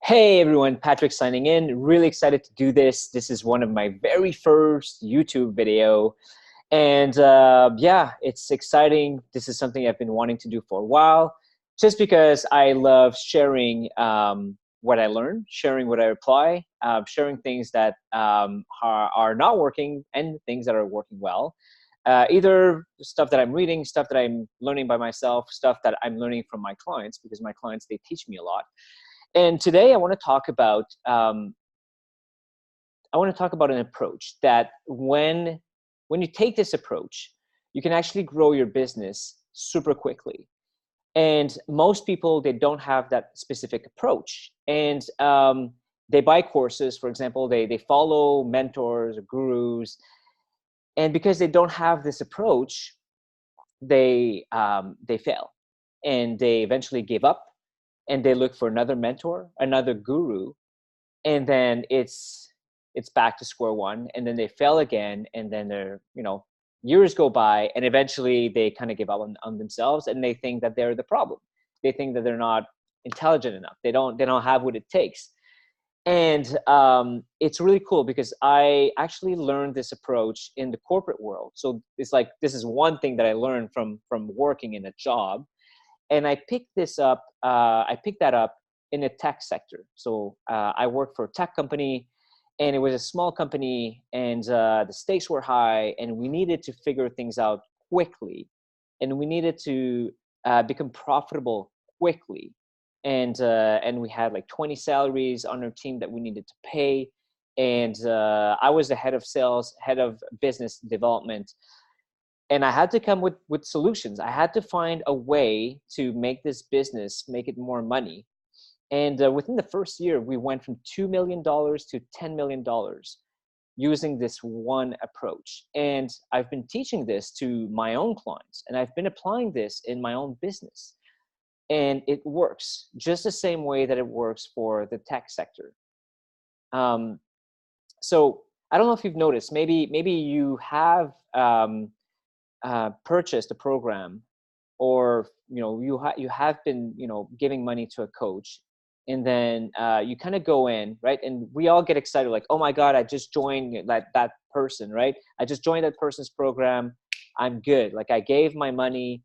Hey everyone, Patrick signing in. Really excited to do this. This is one of my very first YouTube video. And yeah, it's exciting. This is something I've been wanting to do for a while, just because I love sharing what I learn, sharing what I apply, sharing things that are not working and things that are working well. Either stuff that I'm reading, stuff that I'm learning by myself, stuff that I'm learning from my clients, because my clients, they teach me a lot. And today I want to talk about an approach that when you take this approach, you can actually grow your business super quickly. And most people, they don't have that specific approach, and they buy courses. For example, they follow mentors or gurus, and because they don't have this approach, they fail, and they eventually give up, and they look for another mentor, another guru, and then it's back to square one, and then they fail again, and then years go by, and eventually they kind of give up on themselves, and they think that they're the problem. They think that they're not intelligent enough. They don't have what it takes. And it's really cool because I actually learned this approach in the corporate world. So it's like, this is one thing that I learned from working in a job. And I picked this up. I picked that up in the tech sector. So I worked for a tech company, and it was a small company, and the stakes were high, and we needed to figure things out quickly, and we needed to become profitable quickly. And we had like 20 salaries on our team that we needed to pay. And I was the head of sales, head of business development. And I had to come with solutions. I had to find a way to make this business, make it more money. And within the first year, we went from $2 million to $10 million using this one approach. And I've been teaching this to my own clients, and I've been applying this in my own business. And it works just the same way that it works for the tech sector. So I don't know if you've noticed, maybe you have purchased a program, or you have been giving money to a coach, and then you kind of go in, right? And we all get excited, like, oh my God, I just joined that person, right? I just joined that person's program. I'm good. Like, I gave my money.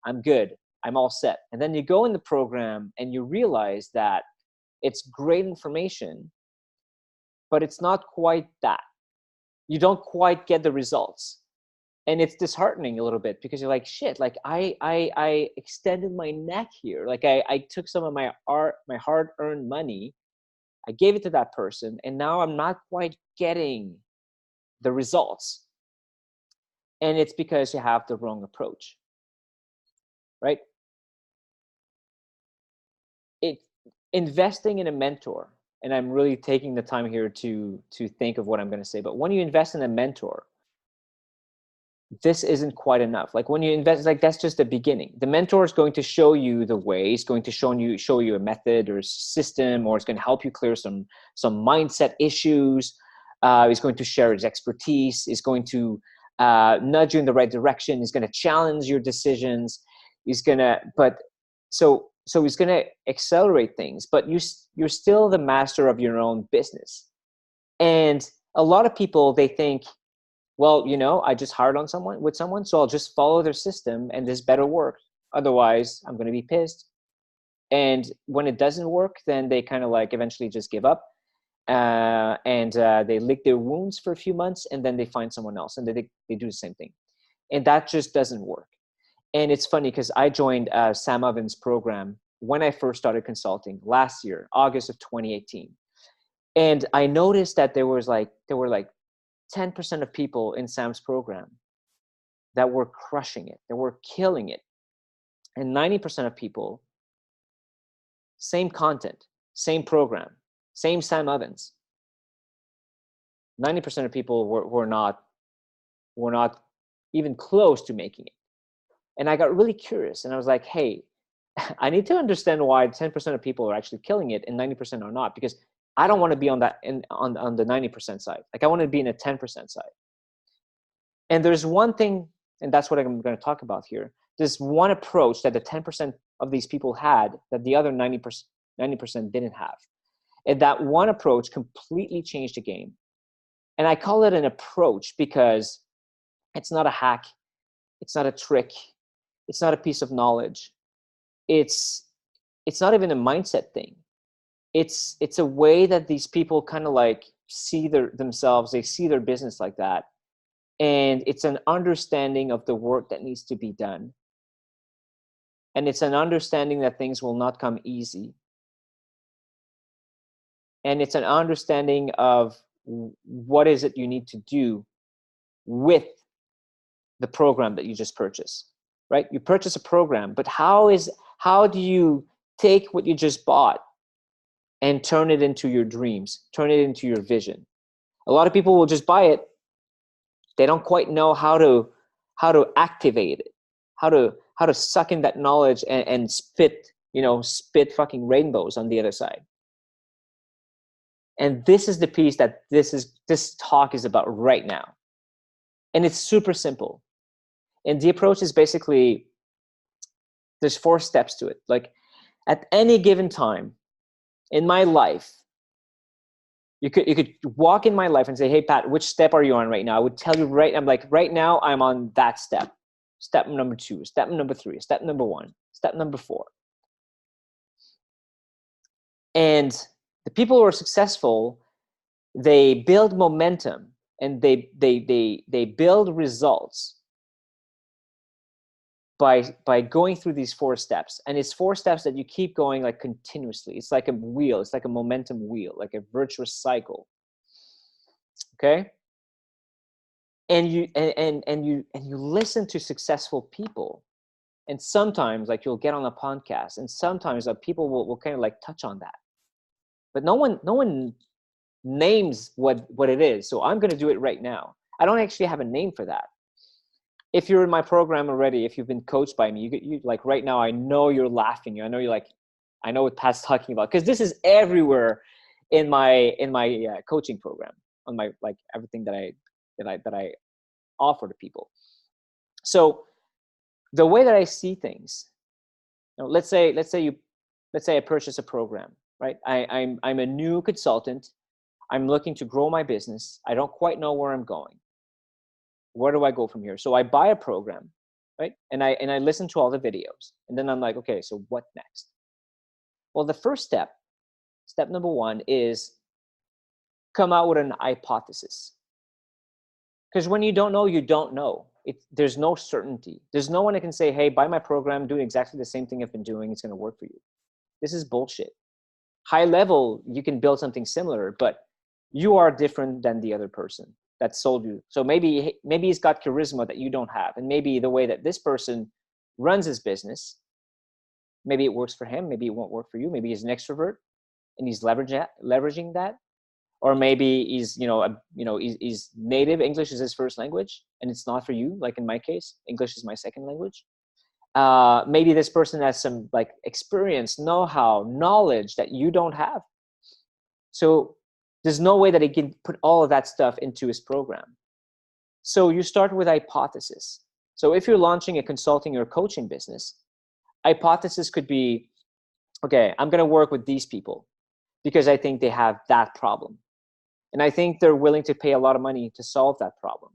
I'm good. I'm all set. And then you go in the program and you realize that it's great information, but it's not quite that. You don't quite get the results. And it's disheartening a little bit, because you're like, shit, like I extended my neck here. Like I took some of my hard-earned money, I gave it to that person, and now I'm not quite getting the results. And it's because you have the wrong approach, right? Investing in a mentor, and I'm really taking the time here to think of what I'm going to say, but when you invest in a mentor, this isn't quite enough. Like, when you invest, like, that's just the beginning. The mentor is going to show you the way. It's going to show you a method or a system, or it's going to help you clear some mindset issues. He's going to share his expertise. He's going to nudge you in the right direction. He's going to challenge your decisions. He's going to, so he's going to accelerate things, but you're still the master of your own business. And a lot of people, they think, well, I just hired on someone, so I'll just follow their system and this better work. Otherwise, I'm going to be pissed. And when it doesn't work, then they kind of like eventually just give up, and they lick their wounds for a few months, and then they find someone else, and they do the same thing. And that just doesn't work. And it's funny because I joined Sam Ovens' program when I first started consulting last year, August of 2018. And I noticed that there were like 10% of people in Sam's program that were crushing it, that were killing it. And 90% of people, same content, same program, same Sam Ovens. 90% of people were not even close to making it. And I got really curious, and I was like, hey, I need to understand why 10% of people are actually killing it and 90% are not, because I don't want to be on that on the 90% side. Like, I want to be in a 10% side. And there's one thing, and that's what I'm going to talk about here. There's one approach that the 10% of these people had that the other 90% didn't have. And that one approach completely changed the game. And I call it an approach because it's not a hack. It's not a trick. It's not a piece of knowledge. It's not even a mindset thing. It's a way that these people kind of like see themselves, they see their business like that. And it's an understanding of the work that needs to be done. And it's an understanding that things will not come easy. And it's an understanding of what is it you need to do with the program that you just purchased, right? You purchase a program, but how do you take what you just bought and turn it into your dreams, turn it into your vision? A lot of people will just buy it. They don't quite know how to activate it, how to suck in that knowledge and spit fucking rainbows on the other side. And this is the piece that this talk is about right now. And it's super simple. And the approach is basically, there's 4 steps to it. Like at any given time in my life, you could walk in my life and say, hey, Pat, which step are you on right now? I would tell you I'm like, right now I'm on that step. Step number 2, step number 3, step number 1, step number 4. And the people who are successful, they build momentum and they build results by going through these 4 steps. And it's 4 steps that you keep going like continuously. It's like a wheel. It's like a momentum wheel, like a virtuous cycle. Okay. And you listen to successful people. And sometimes like you'll get on a podcast and sometimes people will kind of like touch on that. But no one names what it is. So I'm going to do it right now. I don't actually have a name for that. If you're in my program already, if you've been coached by me, you like right now, I know you're laughing. I know you're like, I know what Pat's talking about, because this is everywhere in my coaching program, on my like everything that I offer to people. So the way that I see things, let's say I purchase a program, right? I'm a new consultant. I'm looking to grow my business. I don't quite know where I'm going. Where do I go from here? So I buy a program, right? And I listen to all the videos. And then I'm like, okay, so what next? Well, the first step number 1 is come out with an hypothesis. Because when you don't know, you don't know. There's no certainty. There's no one that can say, hey, buy my program, do exactly the same thing I've been doing. It's going to work for you. This is bullshit. High level, you can build something similar, but you are different than the other person that sold you. So maybe he's got charisma that you don't have. And maybe the way that this person runs his business, maybe it works for him. Maybe it won't work for you. Maybe he's an extrovert and he's leveraging that. Or maybe he's, he's native. English is his first language and it's not for you. Like in my case, English is my second language. Maybe this person has some like experience, know-how, knowledge that you don't have. So there's no way that he can put all of that stuff into his program. So you start with hypothesis. So if you're launching a consulting or coaching business, hypothesis could be, okay, I'm going to work with these people because I think they have that problem. And I think they're willing to pay a lot of money to solve that problem.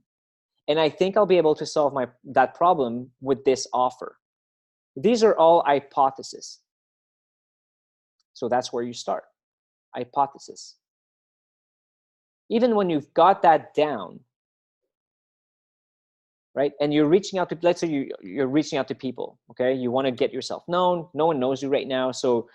And I think I'll be able to solve that problem with this offer. These are all hypotheses. So that's where you start. Hypothesis. Even when you've got that down, right? And you're reaching out to, let's say you're reaching out to people, okay? You want to get yourself known. No one knows you right now. So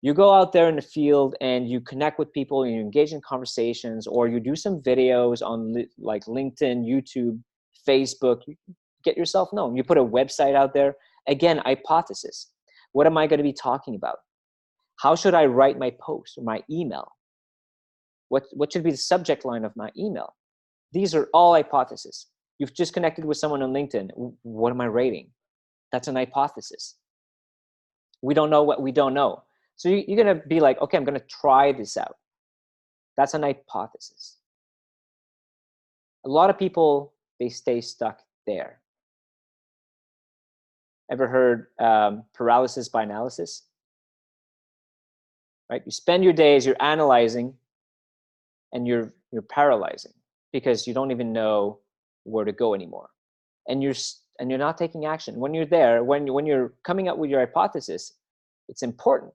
you go out there in the field and you connect with people and you engage in conversations, or you do some videos on like LinkedIn, YouTube, Facebook. You get yourself known. You put a website out there. Again, hypothesis. What am I going to be talking about? How should I write my post or my email? What should be the subject line of my email? These are all hypotheses. You've just connected with someone on LinkedIn. What am I rating? That's an hypothesis. We don't know what we don't know. So you're going to be like, okay, I'm going to try this out. That's an hypothesis. A lot of people, they stay stuck there. Ever heard paralysis by analysis? right? You spend your days, you're analyzing, and you're paralyzing because you don't even know where to go anymore. And you're not taking action. When you're there, when you're coming up with your hypothesis, it's important,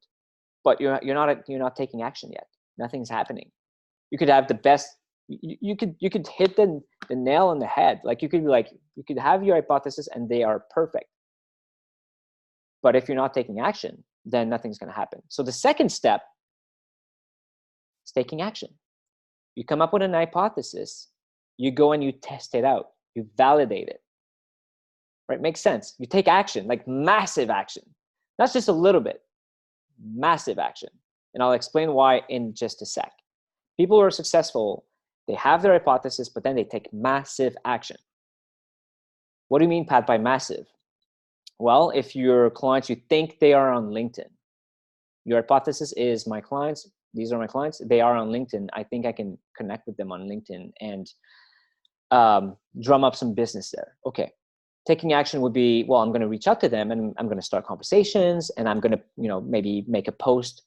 but you're not taking action yet. Nothing's happening. You could have the best, you could hit the nail on the head. Like you could have your hypothesis and they are perfect. But if you're not taking action, then nothing's going to happen. So the second step is taking action. You come up with an hypothesis, you go and you test it out, you validate it, right? Makes sense. You take action, like massive action, not just a little bit, massive action. And I'll explain why in just a sec. People who are successful, they have their hypothesis, but then they take massive action. What do you mean, Pat, by massive? Well, if your clients, you think they are on LinkedIn, your hypothesis is my clients, these are my clients, they are on LinkedIn. I think I can connect with them on LinkedIn and drum up some business there. Okay. Taking action would be, well, I'm going to reach out to them and I'm going to start conversations and I'm going to, maybe make a post,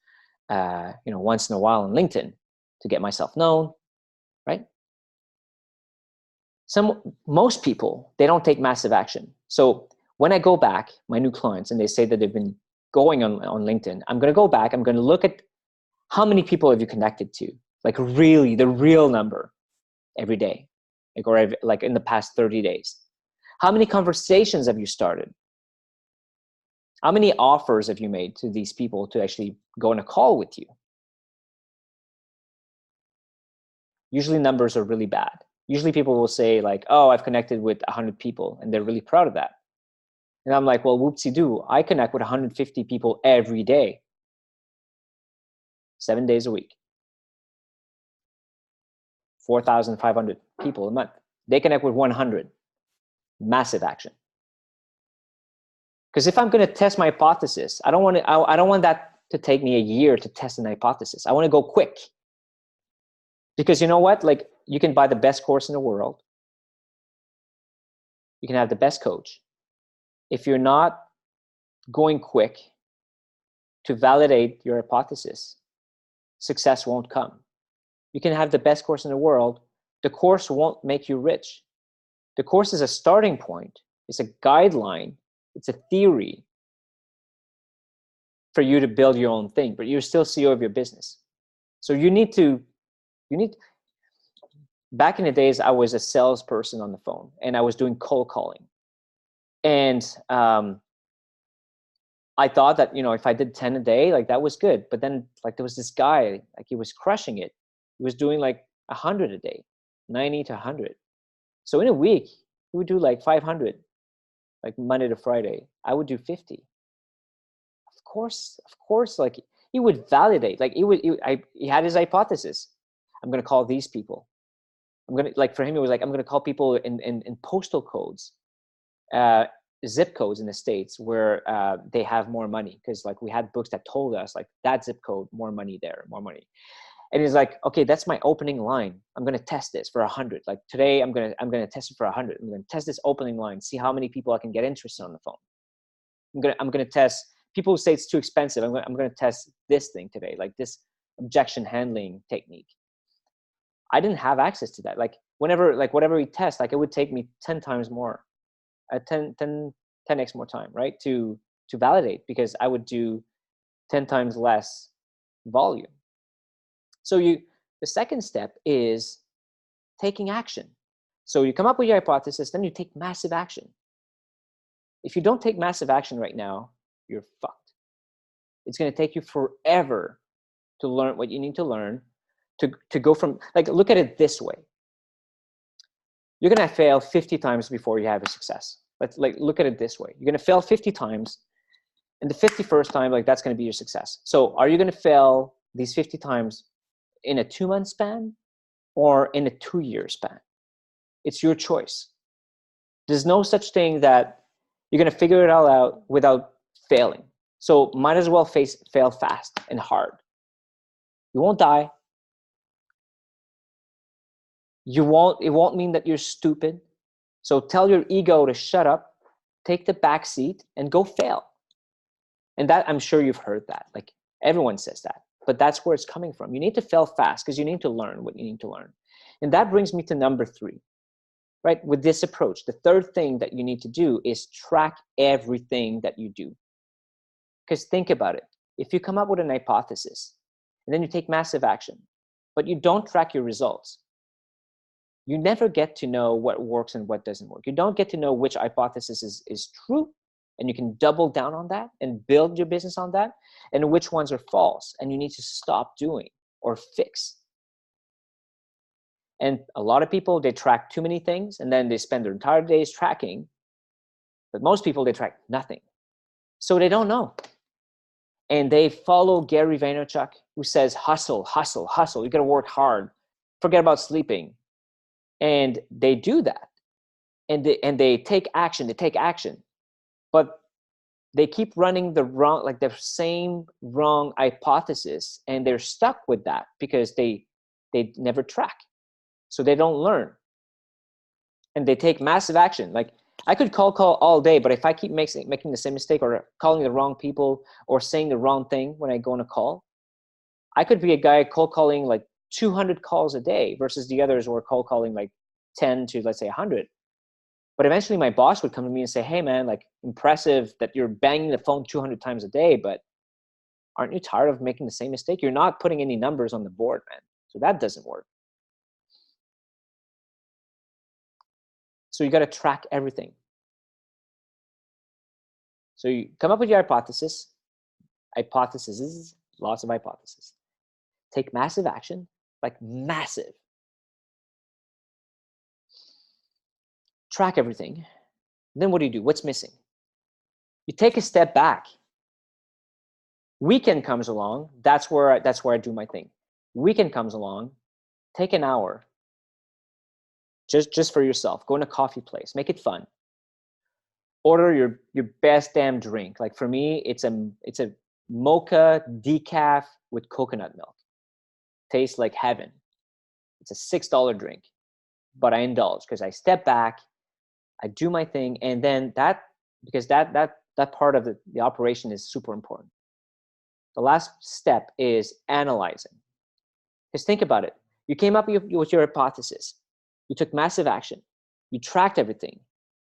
once in a while on LinkedIn to get myself known, right? Most people, they don't take massive action. So when I go back, my new clients, and they say that they've been going on LinkedIn, I'm going to go back, I'm going to look at how many people have you connected to, like really the real number every day, like in the past 30 days. How many conversations have you started? How many offers have you made to these people to actually go on a call with you? Usually numbers are really bad. Usually people will say like, oh, I've connected with 100 people, and they're really proud of that. And I'm like, well, whoopsie-doo, I connect with 150 people every day, 7 days a week, 4,500 people a month. They connect with 100. Massive action. Because if I'm going to test my hypothesis, I don't want that to take me a year to test an hypothesis. I want to go quick. Because you know what? Like, you can buy the best course in the world. You can have the best coach. If you're not going quick to validate your hypothesis, success won't come. You can have the best course in the world. The course won't make you rich. The course is a starting point. It's a guideline. It's a theory for you to build your own thing, but you're still CEO of your business. So back in the days, I was a salesperson on the phone and I was doing cold calling. And I thought that, if I did 10 a day, like that was good. But then like there was this guy, like he was crushing it. He was doing like 100 a day, 90 to 100. So in a week, he would do like 500, like Monday to Friday. I would do 50. Of course, like he would validate, like he had his hypothesis. I'm going to call these people. For him, it was like, I'm going to call people in postal codes, zip codes in the States where they have more money. Cause like we had books that told us like that zip code, more money there, more money. And he's like, okay, that's my opening line. I'm going to test this for 100. Like today I'm going to test it for 100. I'm going to test this opening line, see how many people I can get interested on the phone. I'm going to test people who say it's too expensive. I'm going to test this thing today, like this objection handling technique. I didn't have access to that. Like whatever we test, like it would take me 10 times more, 10x more time, right? To validate, because I would do 10 times less volume. So the second step is taking action. So you come up with your hypothesis, then you take massive action. If you don't take massive action right now, you're fucked. It's going to take you forever to learn what you need to learn, to go from, like, look at it this way. You're going to fail 50 times before you have a success. Let's look at it this way. You're going to fail 50 times, and the 51st time, like, that's going to be your success. So are you going to fail these 50 times in a 2-month span or in a 2-year span? It's your choice. There's no such thing that you're going to figure it all out without failing. So might as well fail fast and hard. You won't die. It won't mean that you're stupid. So tell your ego to shut up, take the back seat, and go fail. And that, I'm sure you've heard that. Like, everyone says that. but that's where it's coming from. You need to fail fast because you need to learn what you need to learn. And that brings me to number 3, right? With this approach, the third thing that you need to do is track everything that you do. Because think about it. If you come up with an hypothesis and then you take massive action, but you don't track your results, you never get to know what works and what doesn't work. You don't get to know which hypothesis is true, and you can double down on that and build your business on that, and which ones are false and you need to stop doing or fix. And a lot of people, they track too many things and then they spend their entire days tracking, but most people, they track nothing. So they don't know. And they follow Gary Vaynerchuk, who says, hustle, hustle, hustle. You got to work hard. Forget about sleeping. And they do that. And they take action. They take action. But they keep running the same wrong hypothesis, and they're stuck with that because they never track. So they don't learn. And they take massive action. Like, I could call all day, but if I keep making the same mistake or calling the wrong people or saying the wrong thing when I go on a call, I could be a guy cold calling like 200 calls a day versus the others who are cold calling like 10 to, let's say, 100. But eventually my boss would come to me and say, hey man, like, impressive that you're banging the phone 200 times a day, but aren't you tired of making the same mistake? You're not putting any numbers on the board, man. So that doesn't work. So you got to track everything. So you come up with your hypothesis, lots of hypotheses. Take massive action, like massive. Track everything. Then what do? What's missing? You take a step back. Weekend comes along. That's where I do my thing. Weekend comes along. Take an hour. Just for yourself. Go in a coffee place. Make it fun. Order your best damn drink. Like, for me, it's a mocha decaf with coconut milk. Tastes like heaven. It's a $6 drink, but I indulge because I step back, I do my thing, and then because that part of the operation is super important. The last step is analyzing. Because think about it. You came up with your hypothesis. You took massive action. You tracked everything.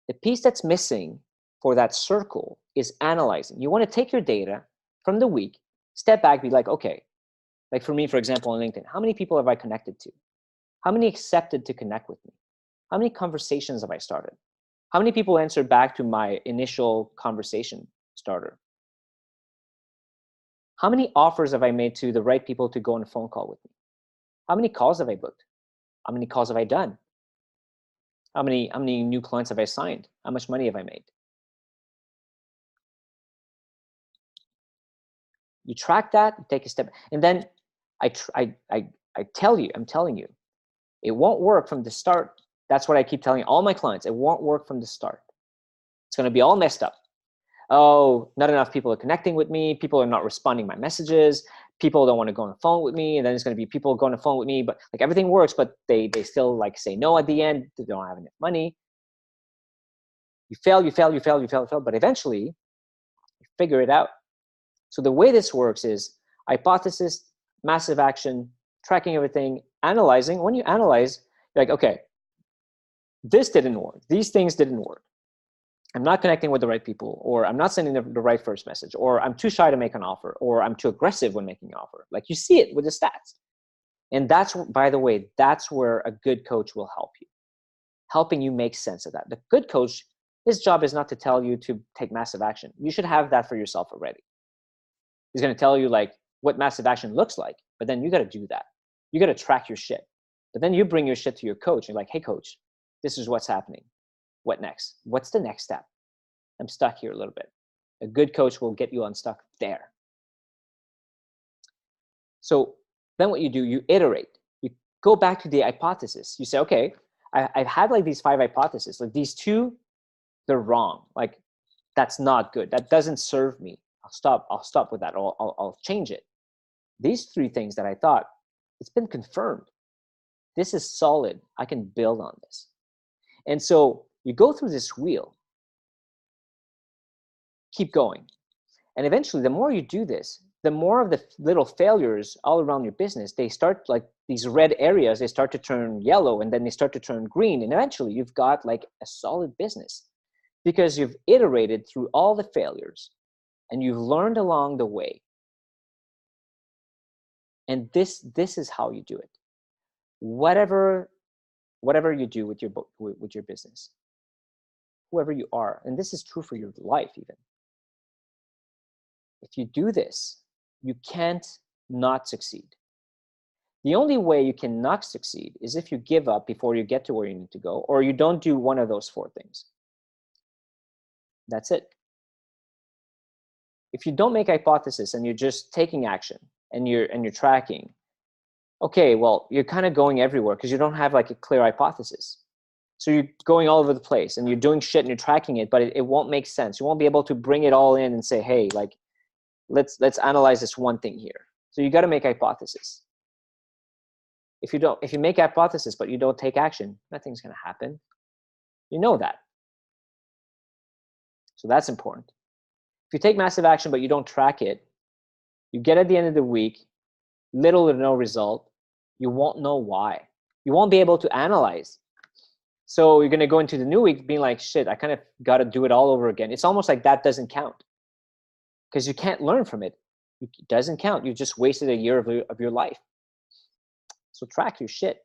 The piece that's missing for that circle is analyzing. You want to take your data from the week, step back, be like, okay, like for me, for example, on LinkedIn, how many people have I connected to? How many accepted to connect with me? How many conversations have I started? How many people answered back to my initial conversation starter? How many offers have I made to the right people to go on a phone call with me? How many calls have I booked? How many calls have I done? How many new clients have I signed? How much money have I made? You track that, you take a step, and then I'm telling you, it won't work from the start. That's what I keep telling all my clients. It won't work from the start. It's going to be all messed up. Oh, not enough people are connecting with me. People are not responding my messages. People don't want to go on the phone with me. And then it's going to be people going on the phone with me, but like everything works, but they still like say no at the end. They don't have enough money. You fail, but eventually you figure it out. So the way this works is hypothesis, massive action, tracking everything, analyzing. When you analyze, you're like, okay, this didn't work. These things didn't work. I'm not connecting with the right people, or I'm not sending the right first message, or I'm too shy to make an offer, or I'm too aggressive when making an offer. Like, you see it with the stats. And that's, by the way, that's where a good coach will help you, helping you make sense of that. The good coach, his job is not to tell you to take massive action. You should have that for yourself already. He's going to tell you like what massive action looks like, but then you got to do that. You got to track your shit. But then you bring your shit to your coach. You're like, hey coach, this is what's happening. What next? What's the next step? I'm stuck here a little bit. A good coach will get you unstuck there. So then what you do, you iterate. You go back to the hypothesis. You say, okay, I've had like these 5 hypotheses. Like these 2, they're wrong. Like, that's not good. That doesn't serve me. I'll stop with that. I'll change it. These 3 things that I thought, it's been confirmed. This is solid. I can build on this. And so you go through this wheel, keep going. And eventually, the more you do this, the more of the little failures all around your business, they start like these red areas, they start to turn yellow, and then they start to turn green. And eventually you've got like a solid business because you've iterated through all the failures and you've learned along the way. And this is how you do it. Whatever you do with your business, whoever you are, and this is true for your life even. If you do this, you can't not succeed. The only way you can not succeed is if you give up before you get to where you need to go, or you don't do one of those 4 things. That's it. If you don't make hypothesis and you're just taking action and you're tracking, okay, well, you're kind of going everywhere because you don't have like a clear hypothesis. So you're going all over the place and you're doing shit and you're tracking it, but it won't make sense. You won't be able to bring it all in and say, hey, like, let's analyze this one thing here. So you got to make hypothesis. If you make hypothesis, but you don't take action, nothing's going to happen. You know that. So that's important. If you take massive action, but you don't track it, you get at the end of the week, little or no result, you won't know why. You won't be able to analyze. So you're going to go into the new week being like, shit, I kind of got to do it all over again. It's almost like that doesn't count because you can't learn from it. It doesn't count. You just wasted a year of your life. So track your shit.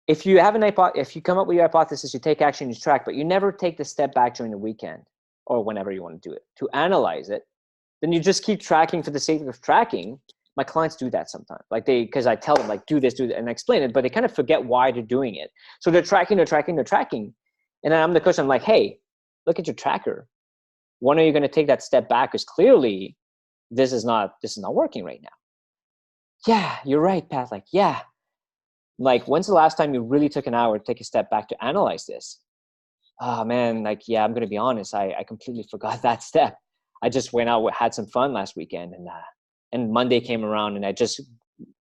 If you have if you come up with your hypothesis, you take action, you track, but you never take the step back during the weekend or whenever you want to do it to analyze it, then you just keep tracking for the sake of tracking. My clients do that sometimes. Like because I tell them like, do this, and I explain it, but they kind of forget why they're doing it. So they're tracking. And then I'm the coach. I'm like, hey, look at your tracker. When are you going to take that step back? Because clearly this is not working right now. Yeah, you're right, Pat. Like, yeah. Like, when's the last time you really took an hour to take a step back to analyze this? Oh man, like, yeah, I'm going to be honest. I completely forgot that step. I just went out, had some fun last weekend, and Monday came around and I just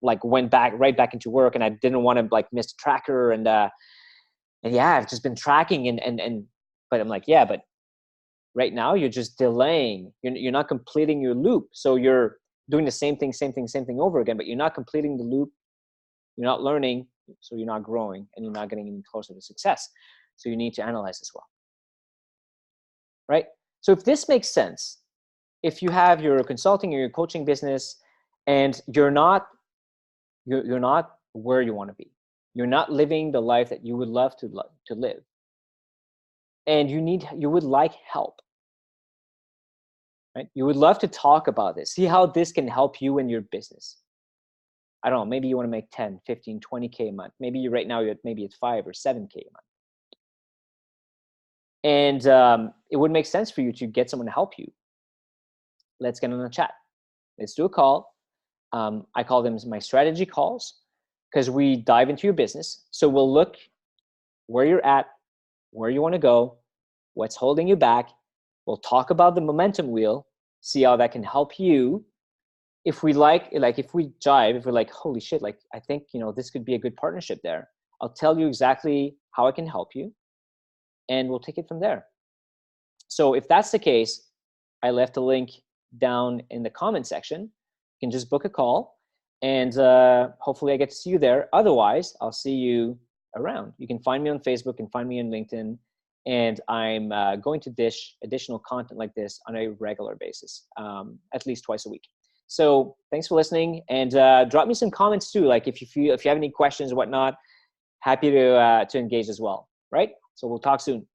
like went right back into work, and I didn't want to like miss the tracker. And yeah, I've just been tracking but I'm like, yeah, but right now you're just delaying. You're not completing your loop. So you're doing the same thing over again, but you're not completing the loop. You're not learning, so you're not growing, and you're not getting any closer to success. So you need to analyze as well, right? So if this makes sense, if you have your consulting or your coaching business and you're not where you want to be, you're not living the life that you would love to live, and you would like help, right? You would love to talk about this, see how this can help you in your business. I don't know, maybe you want to make 10, 15, 20K a month. Maybe right now you're at 5 or 7K a month. And it would make sense for you to get someone to help you. Let's get on a chat. Let's do a call. I call them my strategy calls because we dive into your business. So we'll look where you're at, where you want to go, what's holding you back. We'll talk about the momentum wheel, see how that can help you. If we if we jive, if we're like, holy shit, like, I think, this could be a good partnership there. I'll tell you exactly how I can help you, and we'll take it from there. So if that's the case, I left a link down in the comment section. You can just book a call, and hopefully I get to see you there. Otherwise, I'll see you around. You can find me on Facebook and find me on LinkedIn. And I'm going to dish additional content like this on a regular basis, at least twice a week. So thanks for listening, and drop me some comments too. Like if you have any questions or whatnot, happy to engage as well. Right? So we'll talk soon.